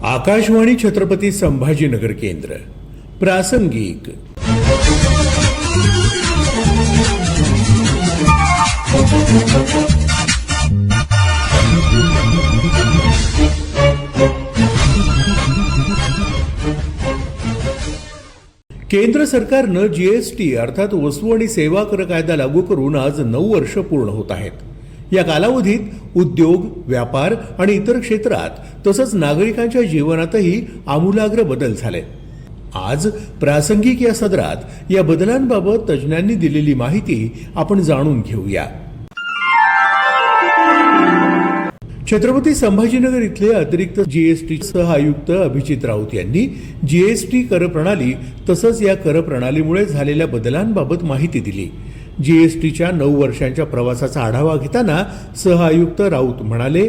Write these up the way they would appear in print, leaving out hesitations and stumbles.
आकाशवाणी छत्रपती संभाजीनगर केंद्र प्रासंगिक केंद्र सरकारनं जीएसटी अर्थात वस्तू आणि सेवा कर कायदा लागू करून आज 9 वर्ष पूर्ण होत आहेत. या कालावधीत उद्योग, व्यापार आणि इतर क्षेत्रात तसंच नागरिकांच्या जीवनातही आमूलाग्र बदल झाले. आज प्रासंगिक या सदरात या बदलांबाबत तज्ज्ञांनी दिलेली माहिती आपण जाणून घेऊया. छत्रपती संभाजीनगर इथले अतिरिक्त जीएसटी सह आयुक्त अभिजित राऊत यांनी जीएसटी कर प्रणाली तसंच या कर प्रणालीमुळे झालेल्या बदलांबाबत माहिती दिली. जीएसटीच्या 9 वर्षांच्या प्रवासाचा आढावा घेताना सह आयुक्त राऊत म्हणाले,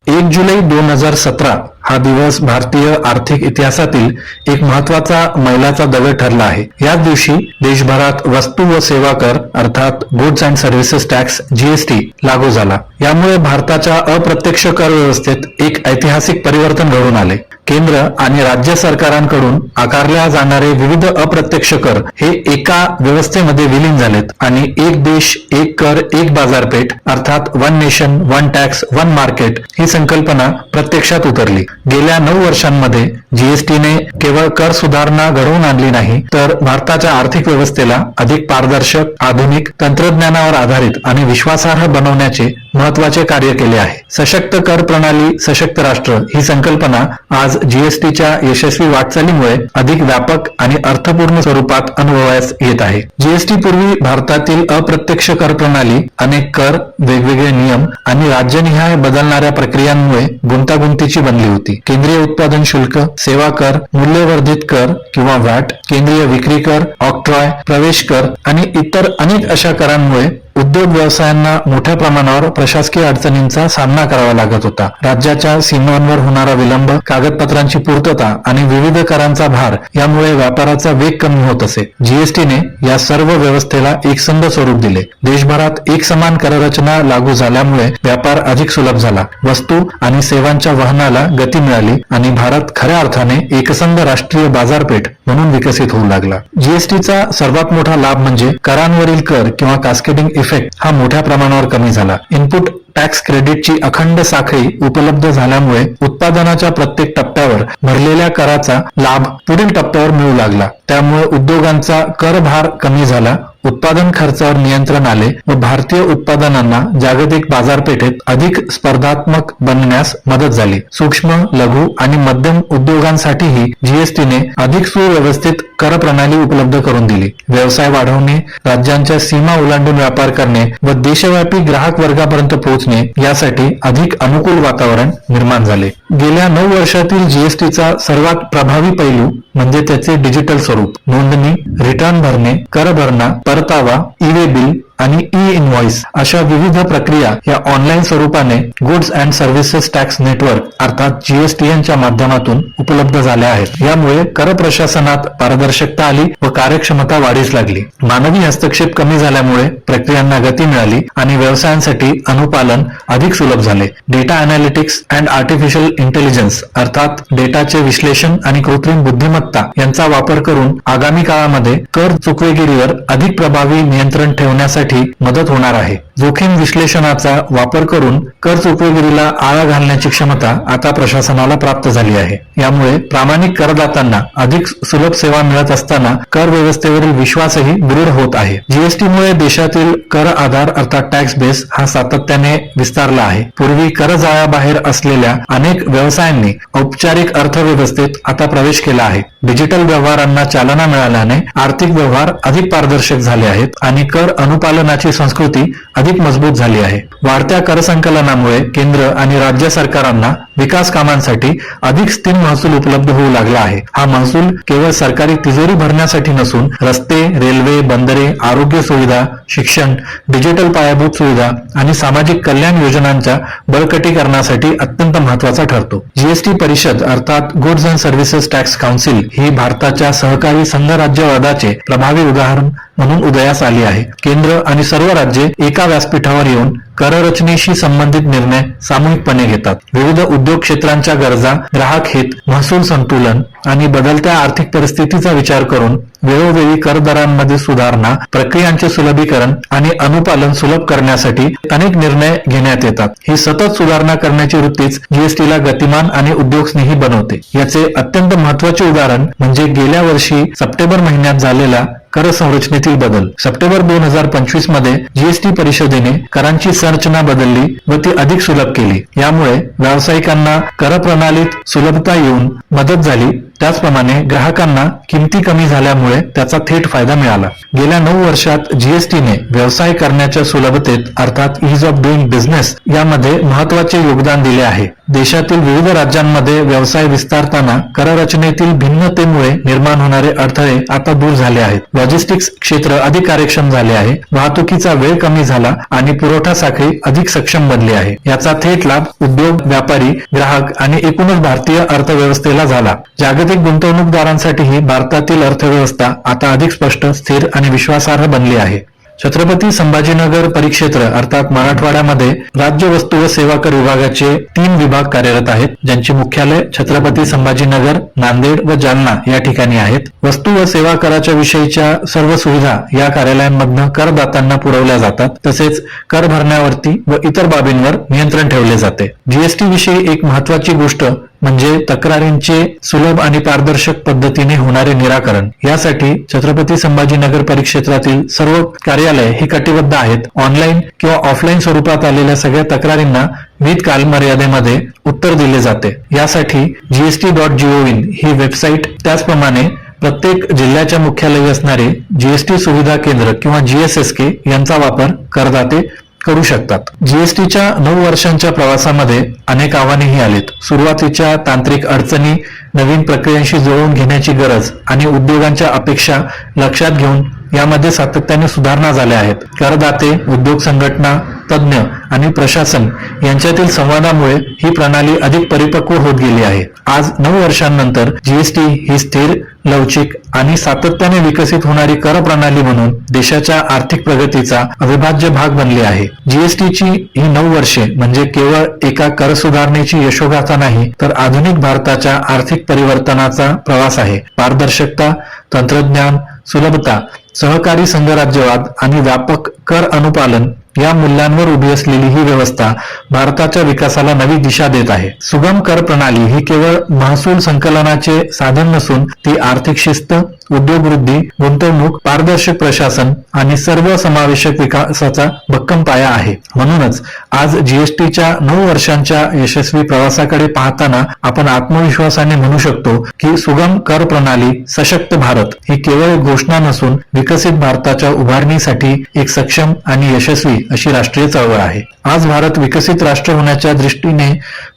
1 जुलै 2017 हा दिवस भारतीय आर्थिक इतिहासातील एक महत्वाचा मैलाचा दगड ठरला आहे. याच दिवशी देशभरात वस्तू व सेवा कर अर्थात goods and services tax GST लागू झाला. यामुळे भारताच्या अप्रत्यक्ष कर व्यवस्थेत एक ऐतिहासिक परिवर्तन घडून आले. केंद्र आणि राज्य सरकारांकडून आकारल्या जाणारे विविध अप्रत्यक्ष कर हे एका व्यवस्थेमध्ये विलीन झालेत आणि एक देश एक कर एक बाजारपेठ अर्थात one nation one tax one market ही संकल्पना प्रत्यक्षात उतरली. गेल्या 9 वर्षांमध्ये जीएसटीने केवळ कर सुधारणा घडवून आणली नाही तर भारताच्या आर्थिक व्यवस्थेला अधिक पारदर्शक, आधुनिक, तंत्रज्ञानावर आधारित आणि विश्वासार्ह बनवण्याचे महत्वाचे कार्य केले आहे. सशक्त कर प्रणाली सशक्त राष्ट्र ही संकल्पना आज जीएसटीच्या यशस्वी वाटचालीमुळे अधिक व्यापक आणि अर्थपूर्ण स्वरूपात अनुभवास येत आहे. जीएसटी पूर्वी भारतातील अप्रत्यक्ष कर प्रणाली अनेक कर, वेगवेगळे नियम आणि राज्यनिहाय बदलणाऱ्या प्रक्रियांमुळे गुंतागुंतीची बनली होती. केंद्रीय उत्पादन शुल्क, सेवा कर, मूल्यवर्धित कर किंवा व्हॅट, केंद्रीय विक्री कर, ऑक्ट्रॉय, प्रवेश कर आणि इतर अनेक अशा करांमुळे उद्योग व्यवसायांना मोठ्या प्रमाणावर प्रशासकीय अडचणींचा सामना करावा लागत होता. राज्याच्या सीमांवर होणारा विलंब, कागदपत्रांची पूर्तता आणि विविध करांचा भार यामुळे व्यापाराचा वेग कमी होत असे. जीएसटीने या सर्व व्यवस्थेला एकसंध स्वरूप दिले. देशभरात एकसमान कररचना लागू झाल्यामुळे व्यापार अधिक सुलभ झाला. वस्तू आणि सेवांच्या वहनाला गती मिळाली आणि भारत खऱ्या अर्थाने एकसंध राष्ट्रीय बाजारपेठ म्हणून विकसित होऊ लागला. जीएसटीचा सर्वात मोठा लाभ म्हणजे करांवरील कर किंवा कास्केडिंग इफेक्ट हा मोठ्या प्रमाणावर कमी झाला. इनपुट टॅक्स क्रेडिटची अखंड साखळी उपलब्ध झाल्यामुळे उत्पादनाच्या प्रत्येक टप्प्यावर भरलेल्या कराचा लाभ पुढील टप्प्यावर मिळू लागला. त्यामुळे उद्योगांचा कर भार कमी झाला, उत्पादन खर्चावर नियंत्रण आले व भारतीय उत्पादनांना जागतिक बाजारपेठेत अधिक स्पर्धात्मक बनण्यास मदत झाली. सूक्ष्म, लघु आणि मध्यम उद्योगांसाठीही जीएसटीने अधिक सुव्यवस्थित कर प्रणाली उपलब्ध करून दिली. व्यवसाय वाढवणे, राज्यांच्या सीमा ओलांडून व्यापार करणे व देशव्यापी ग्राहक वर्गापर्यंत पोहोचणे यासाठी अधिक अनुकूल वातावरण निर्माण झाले. गेल्या 9 वर्षातील जीएसटीचा सर्वात प्रभावी पैलू म्हणजे त्याचे डिजिटल स्वरूप. नोंदणी, रिटर्न भरणे, कर भरणा, परतावा, ई-वे बिल आणि ई-इनव्हॉइस अशा विविध प्रक्रिया या ऑनलाईन स्वरूपाने goods and services tax network अर्थात जीएसटीएनच्या माध्यमातून उपलब्ध झाल्या आहेत. यामुळे कर प्रशासनात पारदर्शकता आली व कार्यक्षमता वाढीस लागली. मानवी हस्तक्षेप कमी झाल्यामुळे प्रक्रियांना गती मिळाली आणि व्यवसायांसाठी अनुपालन अधिक सुलभ झाले. Data analytics and artificial intelligence अर्थात डेटाचे विश्लेषण आणि कृत्रिम बुद्धिमत्ता यांचा वापर करून आगामी काळामध्ये कर चुकवेगिरीवर अधिक प्रभावी नियंत्रण ठेवण्यासाठी मदत होणार आहे. जोखीम विश्लेषणाचा वापर करून कर चुकवेगिरीला आळा घालण्याची क्षमता आता प्रशासनाला प्राप्त झाली आहे. यामुळे प्रामाणिक करदात्यांना अधिक सुलभ सेवा मिळत असताना कर व्यवस्थेवरील विश्वासही दृढ होत आहे. जीएसटीमुळे देशातील कर आधार अर्थात टॅक्स बेस हा सातत्याने विस्तारला आहे. पूर्वी कर जाळ्याबाहेर असलेल्या अनेक व्यवसायांनी औपचारिक अर्थव्यवस्थेत आता प्रवेश केला आहे. डिजिटल व्यवहारांना चालना मिळाल्याने आर्थिक व्यवहार अधिक पारदर्शक झाले आहेत आणि कर अनुपालनाची संस्कृती अधिक मजबूत झाली आहे. वाढत्या कर संकलनामुळे केंद्र आणि राज्य सरकारांना विकास कामांसाठी अधिक स्थिर महसूल उपलब्ध होऊ लागला आहे. हा महसूल केवळ सरकारी तिजोरी भरण्यासाठी नसून रस्ते, रेल्वे, बंदरे, आरोग्य सुविधा, शिक्षण, डिजिटल पायाभूत सुविधा आणि सामाजिक कल्याण योजनांच्या बळकटीकरणासाठी अत्यंत महत्वाचा ठरतो. जीएसटी परिषद अर्थात goods and services tax council ही भारताच्या सहकारी संघराज्यवादाचे प्रभावी उदाहरण म्हणून उदयास आली आहे. केंद्र आणि सर्व राज्ये एका व्यासपीठावर येऊन कररचनेशी संबंधित निर्णय सामूहिकपणे घेतात. विविध उद्योग क्षेत्रांच्या गरजा, ग्राहक हित, महसूल संतुलन आणि बदलत्या आर्थिक परिस्थितीचा विचार करून वेळोवेळी कर दरांमध्ये सुधारणा, प्रक्रियांचे सुलभीकरण आणि अनुपालन सुलभ करण्यासाठी अनेक निर्णय घेण्यात येतात. ही सतत सुधारणा करण्याची वृत्तीच जीएसटीला गतिमान आणि उद्योगस्नेही बनवते. याचे अत्यंत महत्त्वाचे उदाहरण म्हणजे गेल्या वर्षी सप्टेंबर महिन्यात झालेला कर संरचनेतील बदल. सप्टेंबर 2025 मध्ये जीएसटी परिषदेने करांची संरचना बदलली व ती अधिक सुलभ केली. यामुळे व्यावसायिकांना कर प्रणालीत सुलभता येऊन मदत झाली. त्याचप्रमाणे ग्राहकांना किमती कमी झाल्यामुळे त्याचा थेट फायदा मिळाला. गेल्या 9 वर्षात जीएसटीने व्यवसाय करण्याच्या सुलभतेत अर्थात ईज ऑफ डुईंग बिझनेस यामध्ये महत्वाचे योगदान दिले आहे. देशातील विविध राज्यांमध्ये व्यवसाय विस्तारताना कररचनेतील भिन्नतेमुळे निर्माण होणारे अडथळे आता दूर झाले आहेत. लॉजिस्टिक्स क्षेत्र अधिक कार्यक्षम झाले आहे, वाहतुकीचा वेळ कमी झाला आणि पुरवठा साखळी अधिक सक्षम बनली आहे. याचा थेट लाभ उद्योग, व्यापारी, ग्राहक आणि एकूणच भारतीय अर्थव्यवस्थेला झाला. जागतिक गुंतवणूकदारांसाठीही भारतातील अर्थव्यवस्था आता अधिक स्पष्ट, स्थिर आणि विश्वासार्ह बनली आहे. छत्रपती संभाजीनगर परिक्षेत्र अर्थात मराठवाड्यामध्ये राज्य वस्तू व सेवा कर विभागाचे 3 विभाग कार्यरत आहेत, ज्यांची मुख्यालय छत्रपती संभाजीनगर, नांदेड व जालना या ठिकाणी आहेत. वस्तू व सेवा कराच्या विषयीच्या सर्व सुविधा या कार्यालयांमधून करदात्यांना पुरवल्या जातात. तसेच कर भरण्यावरती व इतर बाबींवर नियंत्रण ठेवले जाते. जीएसटी विषयी एक महत्वाची गोष्ट म्हणजे तक्रारींचे सुलभ आणि पारदर्शक पद्धतीने होणारे निराकरण. यासाठी छत्रपती संभाजीनगर परिक्षेत्रातील सर्व कार्यालय ही कटिबद्ध आहेत. ऑनलाईन किंवा ऑफलाईन स्वरूपात आलेल्या सगळ्या तक्रारींना विविध कालमर्यादेमध्ये उत्तर दिले जाते. यासाठी gst.gov ही वेबसाईट, त्याचप्रमाणे प्रत्येक जिल्ह्याच्या मुख्यालयी असणारे जीएसटी सुविधा केंद्र किंवा GSSK यांचा वापर करदाते करू शकतात. जीएसटीच्या 9 वर्षांच्या प्रवासामध्ये अनेक आव्हानेही आलीत. सुरुवातीच्या तांत्रिक अडचणी, नवीन प्रक्रियांशी जुळवून घेण्याची गरज आणि उद्योगांच्या अपेक्षा लक्षात घेऊन यामध्ये सातत्याने सुधारणा झाल्या आहेत. करदाते, उद्योग संघटना, तज्ज्ञ आणि प्रशासन यांच्यातील संवादामुळे ही प्रणाली अधिक परिपक्व होत गेली आहे. आज 9 वर्षांनंतर जीएसटी ही स्थिर, लवचिक आणि सातत्याने विकसित होणारी कर प्रणाली म्हणून देशाच्या आर्थिक प्रगतीचा अविभाज्य भाग बनली आहे. जीएसटीची ही 9 वर्षे म्हणजे केवळ एका कर सुधारणेची यशोगाथा नाही, तर आधुनिक भारताच्या आर्थिक परिवर्तनाचा प्रवास आहे. पारदर्शकता, तंत्रज्ञान, सुलभता, सहकारी संघराज्यवाद आणि व्यापक कर अनुपालन या मूल्यांवर उभी असलेली ही व्यवस्था भारताच्या विकासाला नवी दिशा देत आहे. सुगम कर प्रणाली ही केवळ महसूल संकलनाचे साधन नसून ती आर्थिक शिस्त, उद्योगवृद्धी, गुंतवणूक, पारदर्शक प्रशासन आणि सर्व समावेशक विकासाचा भक्कम पाया आहे. म्हणूनच आज जीएसटीच्या 9 वर्षांच्या यशस्वी प्रवासाकडे पाहताना आपण आत्मविश्वासाने म्हणू शकतो की सुगम कर प्रणाली, सशक्त भारत ही केवळ एक घोषणा नसून विकसित भारताच्या उभारणीसाठी एक सक्षम आणि यशस्वी अशी राष्ट्रीय चळवळ आहे. आज भारत विकसित राष्ट्र होण्याच्या दृष्टीने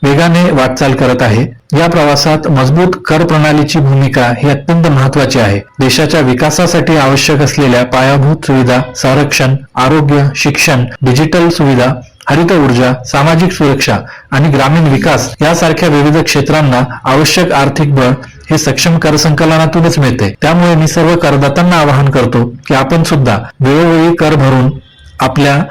वेगाने वाटचाल करत आहे. या प्रवासात मजबूत कर प्रणालीची भूमिका ही अत्यंत महत्वाची आहे. देशाच्या विकासासाठी आवश्यक असलेल्या पायाभूत सुविधा, संरक्षण, आरोग्य, शिक्षण, डिजिटल सुविधा, हरित ऊर्जा, सामाजिक सुरक्षा आणि ग्रामीण विकास यासारख्या विविध क्षेत्रांना आवश्यक आर्थिक बळ हे सक्षम कर संकलनातूनच मिळते. त्यामुळे मी सर्व करदात्यांना आवाहन करतो की आपण सुद्धा वेळोवेळी कर भरून आपल्या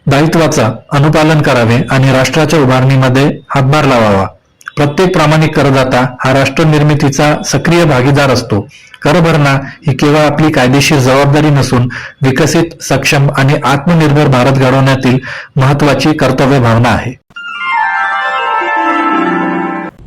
दायित्वाचा अनुपालन करावे आणि राष्ट्राच्या उभारणीमध्ये हातभार लावावा. प्रत्येक प्रामाणिक करदाता हा राष्ट्र निर्मितीचा सक्रिय भागीदार असतो. कर भरणा ही केवळ आपली कायदेशीर जबाबदारी नसून विकसित, सक्षम आणि आत्मनिर्भर भारत घडवण्यातील महत्वाची कर्तव्य भावना आहे.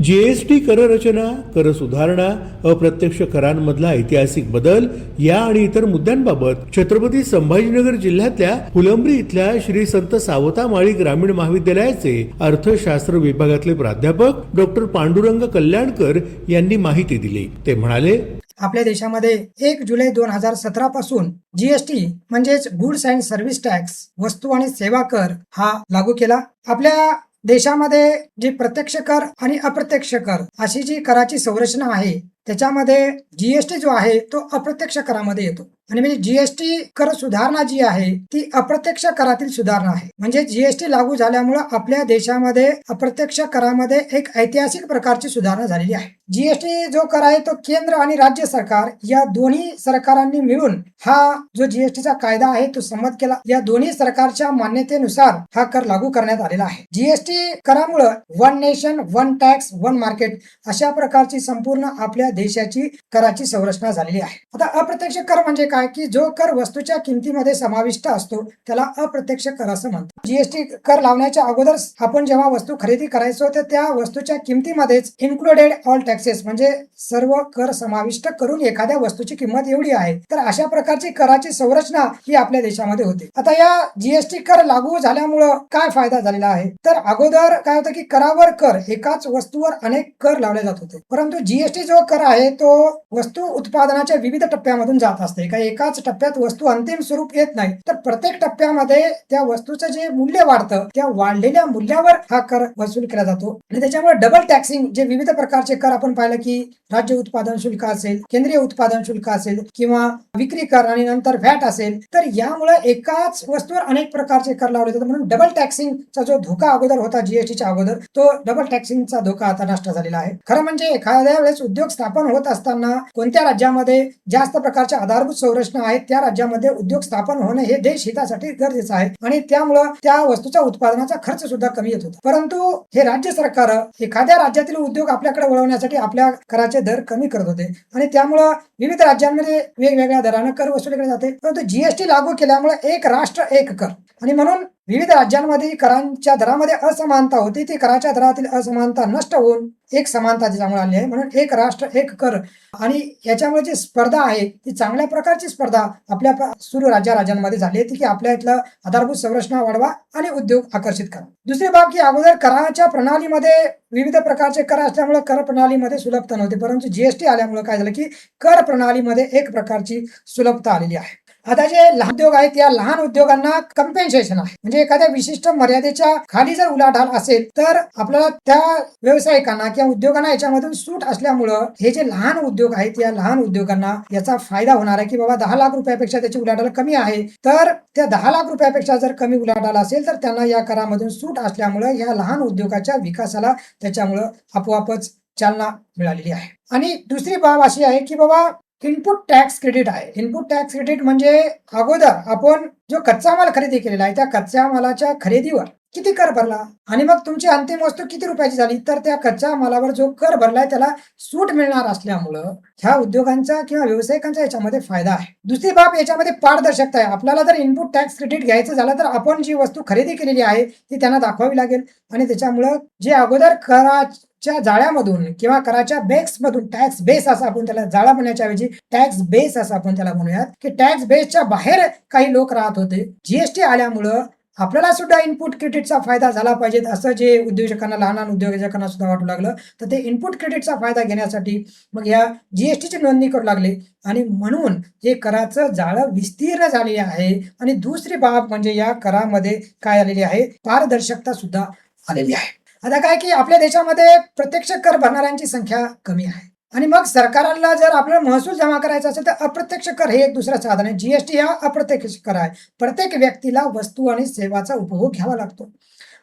जीएसटी कररचना, कर सुधारणा, अप्रत्यक्ष करांमधला ऐतिहासिक बदल या आणि इतर मुद्द्यांबाबत छत्रपती संभाजीनगर जिल्ह्यातल्या फुलंब्री इथल्या श्री संत सावता माळी ग्रामीण महाविद्यालयाचे अर्थशास्त्र विभागातले प्राध्यापक डॉक्टर पांडुरंग कल्याणकर यांनी माहिती दिली. ते म्हणाले, आपल्या देशामध्ये 1 जुलै 2017 पासून जीएसटी म्हणजेच गुड्स अँड सर्व्हिस टॅक्स, वस्तू आणि सेवा कर हा लागू केला. आपल्या देशामध्ये जी प्रत्यक्ष कर आणि अप्रत्यक्ष कर अशी जी कराची संरचना आहे त्याच्यामध्ये जीएसटी जो आहे तो अप्रत्यक्ष करामध्ये येतो. आणि म्हणजे जीएसटी कर सुधारणा जी आहे ती अप्रत्यक्ष करातील सुधारणा आहे. म्हणजे जीएसटी लागू झाल्यामुळे आपल्या देशामध्ये अप्रत्यक्ष करामध्ये एक ऐतिहासिक प्रकारची सुधारणा झालेली आहे. जीएसटी जो कर आहे तो केंद्र आणि राज्य सरकार या दोन्ही सरकारांनी मिळून हा जो जीएसटीचा कायदा आहे तो संमत केला. या दोन्ही सरकारच्या मान्यतेनुसार हा कर लागू करण्यात आलेला आहे. जीएसटी करामुळे one nation one tax one market अशा प्रकारची संपूर्ण आपल्या देशाची कराची संरचना झालेली आहे. आता अप्रत्यक्ष कर म्हणजे काय की जो कर वस्तूच्या किमतीमध्ये समाविष्ट असतो त्याला अप्रत्यक्ष कर असं म्हणतात. जीएसटी कर लावण्याच्या अगोदर आपण जेव्हा वस्तू खरेदी करायचो तर त्या वस्तूच्या किमतीमध्येच इन्क्लुडेड ऑल टॅक्सेस म्हणजे सर्व कर समाविष्ट करून एखाद्या वस्तूची किंमत एवढी आहे. तर अशा प्रकारची कराची संरचना ही आपल्या देशामध्ये होते. आता या जीएसटी कर लागू झाल्यामुळं काय फायदा झालेला आहे तर अगोदर काय होतं की करावर कर एकाच वस्तूवर अनेक कर लावले जात होते. परंतु जीएसटी जो कर आहे तो वस्तू उत्पादनाच्या विविध टप्प्यामधून जात असते. काही एकाच टप्प्यात वस्तू अंतिम स्वरूप येत नाही तर प्रत्येक टप्प्यामध्ये त्या वस्तूचं जे मूल्य वाढतं त्या वाढलेल्या मूल्यावर हा कर वसूल केला जातो. आणि त्याच्यामुळे डबल टॅक्सिंग जे विविध प्रकारचे कर आपण पाहिलं की राज्य उत्पादन शुल्क असेल, केंद्रीय उत्पादन शुल्क असेल किंवा विक्री कर आणि नंतर व्हॅट असेल तर यामुळे एकाच वस्तूवर अनेक प्रकारचे कर लावले जातात. म्हणून डबल टॅक्सिंगचा जो धोका अगोदर होता जीएसटीच्या अगोदर तो डबल टॅक्सिंगचा धोका आता नष्ट झालेला आहे. खरं म्हणजे एखाद्या वेळेस उद्योग स्थापन होत असताना कोणत्या राज्यामध्ये जास्त प्रकारच्या आधारभूत संरचना आहेत त्या राज्यामध्ये उद्योग स्थापन होणे हे देश हितासाठी गरजेचं आहे आणि त्यामुळं त्या वस्तूचा उत्पादनाचा खर्च सुद्धा कमी येत होता. परंतु हे राज्य सरकार एखाद्या राज्यातील उद्योग आपल्याकडे वळवण्यासाठी आपल्या कराचे दर कमी करत होते आणि त्यामुळं विविध राज्यांमध्ये वेगवेगळ्या दराने कर वसुली केले जाते. परंतु जीएसटी लागू केल्यामुळे एक राष्ट्र एक कर आणि म्हणून विविध राज्यांमध्ये करांच्या दरामध्ये असमानता होती. ती कराच्या दरातील असमानता नष्ट होऊन एक समानता त्याच्यामुळे आली आहे. म्हणून एक राष्ट्र एक कर आणि याच्यामुळे जी स्पर्धा आहे ती चांगल्या प्रकारची स्पर्धा आपल्या सुरू राज्यांमध्ये झाली आहे की आपल्या इथलं आधारभूत संरचना वाढवा आणि उद्योग आकर्षित करा. दुसरी बाब की अगोदर कराच्या प्रणालीमध्ये विविध प्रकारचे कर असल्यामुळे कर प्रणालीमध्ये सुलभता नव्हती. परंतु जीएसटी आल्यामुळे काय झालं की कर प्रणालीमध्ये एक प्रकारची सुलभता आलेली आहे. आता जे लहान उद्योग आहेत या लहान उद्योगांना कम्पेन्सेशन आहे. म्हणजे एखाद्या विशिष्ट मर्यादेच्या खाली जर उलाढाल असेल तर आपल्याला त्या व्यावसायिकांना किंवा उद्योगांना याच्यामधून सूट असल्यामुळं हे जे लहान उद्योग आहेत या लहान उद्योगांना याचा फायदा होणार आहे की बाबा 10 लाख रुपयापेक्षा त्याची उलाढाल कमी आहे तर त्या 10 लाख रुपयापेक्षा जर कमी उलाढाल असेल तर त्यांना या करामधून सूट असल्यामुळं या लहान उद्योगाच्या विकासाला त्याच्यामुळं आपोआपच चालना मिळालेली आहे. आणि दुसरी बाब अशी आहे की बाबा इनपुट टॅक्स क्रेडिट आहे. इनपुट टॅक्स क्रेडिट म्हणजे अगोदर आपण जो कच्चा माल खरेदी केलेला आहे त्या कच्च्या मालाच्या खरेदीवर किती कर भरला आणि मग तुमची अंतिम वस्तू किती रुपयाची झाली तर त्या कच्च्या मालावर जो कर भरलाय त्याला सूट मिळणार असल्यामुळं ह्या उद्योगांचा किंवा व्यावसायिकांचा याच्यामध्ये फायदा आहे. दुसरी बाब याच्यामध्ये पारदर्शकता आहे. आपल्याला जर इनपुट टॅक्स क्रेडिट घ्यायचं झालं तर आपण जी वस्तू खरेदी केलेली आहे ती त्यांना दाखवावी लागेल आणि त्याच्यामुळं जे अगोदर कराच्या जाळ्यामधून किंवा कराच्या बेसमधून टॅक्स बेस असं आपण त्याला जाळा म्हणण्याच्या ऐवजी टॅक्स बेस असं आपण त्याला म्हणूयात की टॅक्स बेसच्या बाहेर काही लोक राहत होते. जीएसटी आल्यामुळं आपल्याला सुद्धा इनपुट क्रेडिटचा फायदा झाला पाहिजे असं जे उद्योजकांना लहान उद्योजकांना सुद्धा वाटू लागलं तर ते इनपुट क्रेडिटचा फायदा घेण्यासाठी मग या जीएसटीची नोंदणी करू लागले आणि म्हणून हे कराचं जाळं विस्तीर्ण झाले आहे. आणि दुसरी बाब म्हणजे या करामध्ये काय आलेली आहे पारदर्शकता सुद्धा आलेली आहे. आता काय की आपल्या देशामध्ये प्रत्यक्ष कर भरणाऱ्यांची संख्या कमी आहे आणि मग सरकारला जर आपल्याला महसूल जमा करायचा असेल तर अप्रत्यक्ष कर हे एक दुसरं साधन आहे. जीएसटी हा अप्रत्यक्ष कर आहे. प्रत्येक व्यक्तीला वस्तू आणि सेवाचा उपभोग घ्यावा लागतो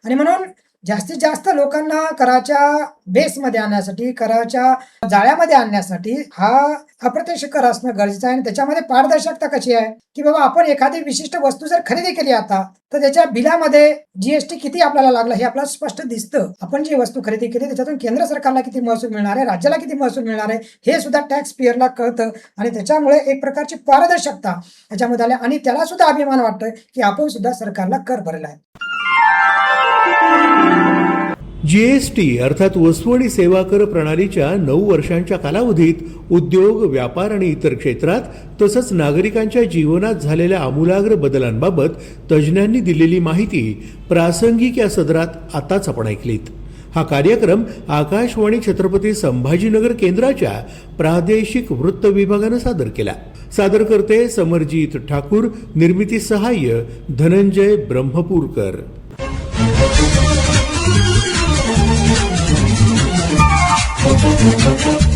आणि म्हणून जास्तीत जास्त लोकांना कराच्या बेसमध्ये आणण्यासाठी कराच्या जाळ्यामध्ये आणण्यासाठी हा अप्रत्यक्ष कर असणं गरजेचं आहे. आणि त्याच्यामध्ये पारदर्शकता कशी आहे की बाबा आपण एखादी विशिष्ट वस्तू जर खरेदी केली आता तर त्याच्या बिलामध्ये जीएसटी किती आपल्याला लागला हे आपल्याला स्पष्ट दिसतं. आपण जी वस्तू खरेदी केली त्याच्यातून केंद्र सरकारला किती महसूल मिळणार आहे, राज्याला किती महसूल मिळणार आहे हे सुद्धा टॅक्स पेयरला कळतं आणि त्याच्यामुळे एक प्रकारची पारदर्शकता याच्यामध्ये आली आणि त्याला सुद्धा अभिमान वाटतोय की आपण सुद्धा सरकारला कर भरला आहे. जीएसटी अर्थात वस्तू आणि सेवा कर प्रणालीच्या 9 वर्षांच्या कालावधीत उद्योग, व्यापार आणि इतर क्षेत्रात तसंच नागरिकांच्या जीवनात झालेल्या आमूलाग्र बदलांबाबत तज्ज्ञांनी दिलेली माहिती प्रासंगिक या सदरात आताच आपण ऐकलीत. हा कार्यक्रम आकाशवाणी छत्रपती संभाजीनगर केंद्राच्या प्रादेशिक वृत्त विभागानं सादर केला. सादरकर्ते समरजित ठाकूर, निर्मिती सहाय्य धनंजय ब्रह्मपूरकर. Thank you.